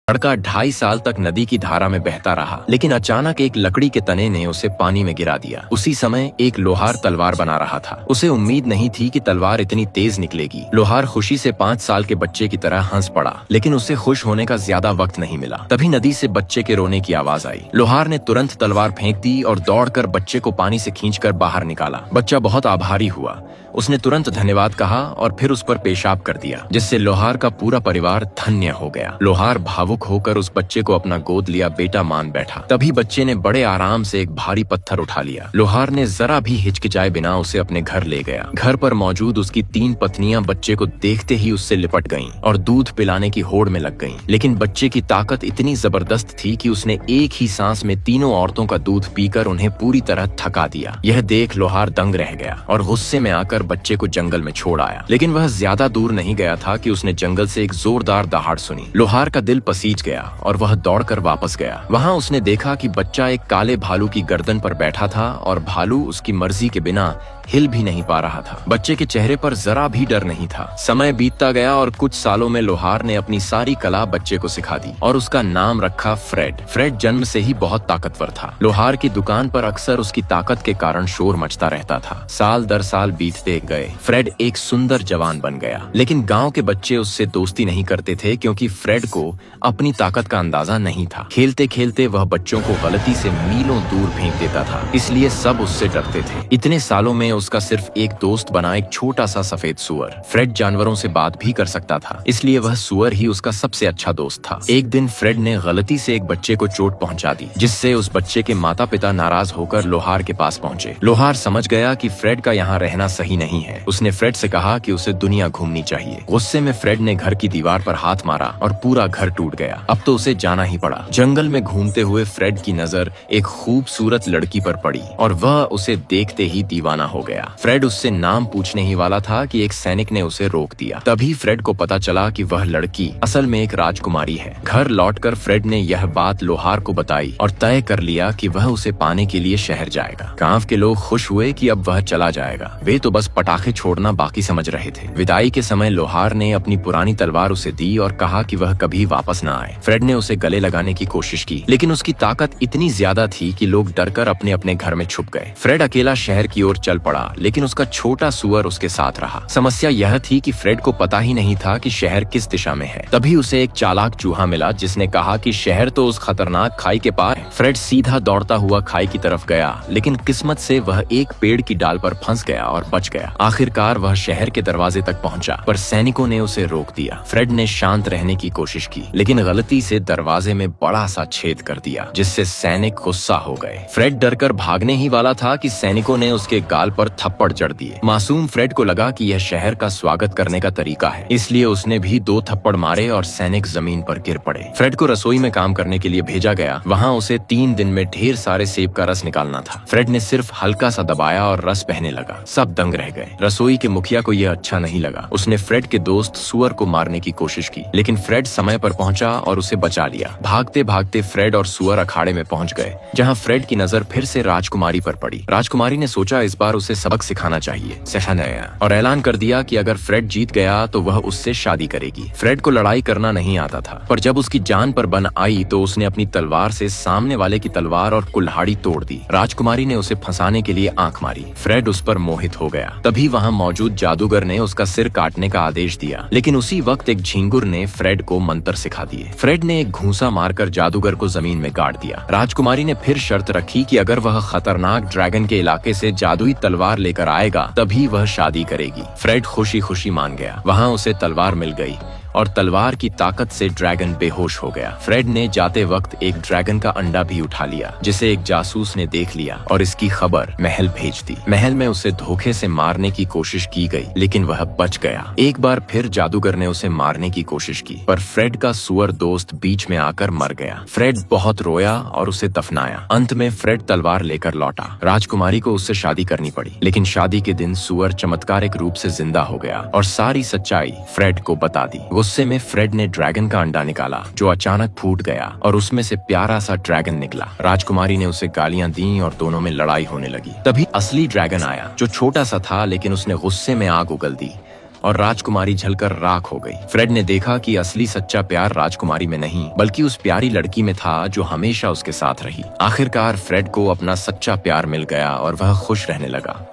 लड़का 2.5 साल तक नदी की धारा में बहता रहा, लेकिन अचानक एक लकड़ी के तने ने उसे पानी में गिरा दिया। उसी समय एक लोहार तलवार बना रहा था। उसे उम्मीद नहीं थी कि तलवार इतनी तेज निकलेगी। लोहार खुशी से 5 साल के बच्चे की तरह हंस पड़ा, लेकिन उसे खुश होने का ज्यादा वक्त नहीं मिला। तभी नदी से बच्चे के रोने की आवाज आई। लोहार ने तुरंत तलवार फेंक दी और दौड़कर बच्चे को पानी से खींचकर बाहर निकाला। बच्चा बहुत आभारी हुआ। उसने तुरंत धन्यवाद कहा और फिर उस पर पेशाब कर दिया, जिससे लोहार का पूरा परिवार धन्य हो गया। लोहार भावुक होकर उस बच्चे को अपना गोद लिया बेटा मान बैठा। तभी बच्चे ने बड़े आराम से एक भारी पत्थर उठा लिया। लोहार ने जरा भी हिचकिचाए बिना उसे अपने घर ले गया। घर पर मौजूद उसकी 3 पत्नियां बच्चे को देखते ही उससे लिपट गईं और दूध पिलाने की होड़ में लग गईं। लेकिन बच्चे की ताकत इतनी जबरदस्त थी कि उसने एक ही सांस में तीनों औरतों का दूध पीकर उन्हें पूरी तरह थका दिया। यह देख लोहार दंग रह गया और गुस्से में आकर बच्चे को जंगल में छोड़ आया। लेकिन वह ज्यादा दूर नहीं गया था कि उसने जंगल से एक जोरदार दहाड़ सुनी। लोहार का दिल पसीज गया और वह दौड़कर वापस गया। वहां उसने देखा कि बच्चा एक काले भालू की गर्दन पर बैठा था और भालू उसकी मर्जी के बिना हिल भी नहीं पा रहा था। बच्चे के चेहरे पर जरा भी डर नहीं था। समय बीतता गया और कुछ सालों में लोहार ने अपनी सारी कला बच्चे को सिखा दी और उसका नाम रखा फ्रेड। फ्रेड जन्म से ही बहुत ताकतवर था। लोहार की दुकान पर अक्सर उसकी ताकत के कारण शोर मचता रहता था। साल दर साल बीतते गए। फ्रेड एक सुंदर जवान बन गया, लेकिन गांव के बच्चे उससे दोस्ती नहीं करते थे क्योंकि फ्रेड को अपनी ताकत का अंदाजा नहीं था। खेलते खेलते वह बच्चों को गलती से मीलों दूर फेंक देता था, इसलिए सब उससे डरते थे। इतने सालों में उसका सिर्फ एक दोस्त बना एक छोटा सा सफेद सुअर। फ्रेड जानवरों से बात भी कर सकता था, इसलिए वह सुअर ही उसका सबसे अच्छा दोस्त था। एक दिन फ्रेड ने गलती से एक बच्चे को चोट पहुंचा दी, जिससे उस बच्चे के माता पिता नाराज होकर लोहार के पास पहुंचे। लोहार समझ गया कि फ्रेड का यहाँ रहना सही नहीं है। उसने फ्रेड से कहा कि उसे दुनिया घूमनी चाहिए। गुस्से में फ्रेड ने घर की दीवार पर हाथ मारा और पूरा घर टूट गया। अब तो उसे जाना ही पड़ा। जंगल में घूमते हुए फ्रेड की नजर एक खूबसूरत लड़की पर पड़ी और वह उसे देखते ही दीवाना हो गया। फ्रेड उससे नाम पूछने ही वाला था कि एक सैनिक ने उसे रोक दिया। तभी फ्रेड को पता चला कि वह लड़की असल में एक राजकुमारी है। घर लौटकर फ्रेड ने यह बात लोहार को बताई और तय कर लिया कि वह उसे पाने के लिए शहर जाएगा। गांव के लोग खुश हुए कि अब वह चला जाएगा। वे तो बस पटाखे छोड़ना बाकी समझ रहे थे। विदाई के समय लोहार ने अपनी पुरानी तलवार उसे दी और कहा कि वह कभी वापस न आए। फ्रेड ने उसे गले लगाने की कोशिश की, लेकिन उसकी ताकत इतनी ज्यादा थी कि लोग डरकर अपने अपने घर में छुप गए। फ्रेड अकेला शहर की ओर चल पड़ा, लेकिन उसका छोटा सुअर उसके साथ रहा। समस्या यह थी कि फ्रेड को पता ही नहीं था कि शहर किस दिशा में है। तभी उसे एक चालाक चूहा मिला, जिसने कहा कि शहर तो उस खतरनाक खाई के पार है। फ्रेड सीधा दौड़ता हुआ खाई की तरफ गया, लेकिन किस्मत से वह एक पेड़ की डाल पर फंस गया और बच गया। आखिरकार वह शहर के दरवाजे तक पहुंचा, पर सैनिकों ने उसे रोक दिया। फ्रेड ने शांत रहने की कोशिश की, लेकिन गलती से दरवाजे में बड़ा सा छेद कर दिया, जिससे सैनिक गुस्सा हो गए। फ्रेड डरकर भागने ही वाला था कि सैनिकों ने उसके गाल पर थप्पड़ जड़ दिए। मासूम फ्रेड को लगा कि यह शहर का स्वागत करने का तरीका है, इसलिए उसने भी 2 थप्पड़ मारे और सैनिक जमीन पर गिर पड़े। फ्रेड को रसोई में काम करने के लिए भेजा गया। वहाँ उसे 3 दिन में ढेर सारे सेब का रस निकालना था। फ्रेड ने सिर्फ हल्का सा दबाया और रस बहने लगा। सब दंग रह गए। रसोई के मुखिया को यह अच्छा नहीं लगा। उसने फ्रेड के दोस्त सुअर को मारने की कोशिश की, लेकिन फ्रेड समय पर पहुंचा और उसे बचा लिया। भागते भागते फ्रेड और सुअर अखाड़े में पहुंच गए, जहां फ्रेड की नजर फिर से राजकुमारी पर पड़ी। राजकुमारी ने सोचा इस बार उसे सबक सिखाना चाहिए और ऐलान कर दिया कि अगर फ्रेड जीत गया तो वह उससे शादी करेगी। फ्रेड को लड़ाई करना नहीं आता था, पर जब उसकी जान पर बन आई तो उसने अपनी तलवार से सामने वाले की तलवार और कुल्हाड़ी तोड़ दी। राजकुमारी ने उसे फंसाने के लिए आंख मारी। फ्रेड उस पर मोहित हो गया। तभी वहां मौजूद जादूगर ने उसका सिर काटने का आदेश दिया, लेकिन उसी वक्त एक झिंगुर ने फ्रेड को मंत्र सिखा दिए। फ्रेड ने एक घूंसा मारकर जादूगर को जमीन में गाड़ दिया। राजकुमारी ने फिर शर्त रखी कि अगर वह खतरनाक ड्रैगन के इलाके से जादुई तलवार लेकर आएगा तभी वह शादी करेगी। फ्रेड खुशी खुशी मान गया। वहाँ उसे तलवार मिल गई और तलवार की ताकत से ड्रैगन बेहोश हो गया। फ्रेड ने जाते वक्त एक ड्रैगन का अंडा भी उठा लिया, जिसे एक जासूस ने देख लिया और इसकी खबर महल भेज दी। महल में उसे धोखे से मारने की कोशिश की गई, लेकिन वह बच गया। एक बार फिर जादूगर ने उसे मारने की कोशिश की, पर फ्रेड का सुअर दोस्त बीच में आकर मर गया। फ्रेड बहुत रोया और उसे दफनाया। अंत में फ्रेड तलवार लेकर लौटा। राजकुमारी को उससे शादी करनी पड़ी, लेकिन शादी के दिन सुअर चमत्कारिक रूप से जिंदा हो गया और सारी सच्चाई फ्रेड को बता दी। गुस्से में फ्रेड ने ड्रैगन का अंडा निकाला, जो अचानक फूट गया और उसमें से प्यारा सा ड्रैगन निकला। राजकुमारी ने उसे गालियां दी और दोनों में लड़ाई होने लगी। तभी असली ड्रैगन आया, जो छोटा सा था, लेकिन उसने गुस्से में आग उगल दी। और राजकुमारी जलकर राख हो गई। फ्रेड ने देखा कि असली सच्चा प्यार राजकुमारी में नहीं बल्कि उस प्यारी लड़की में था जो हमेशा उसके साथ रही। आखिरकार फ्रेड को अपना सच्चा प्यार मिल गया और वह खुश रहने लगा।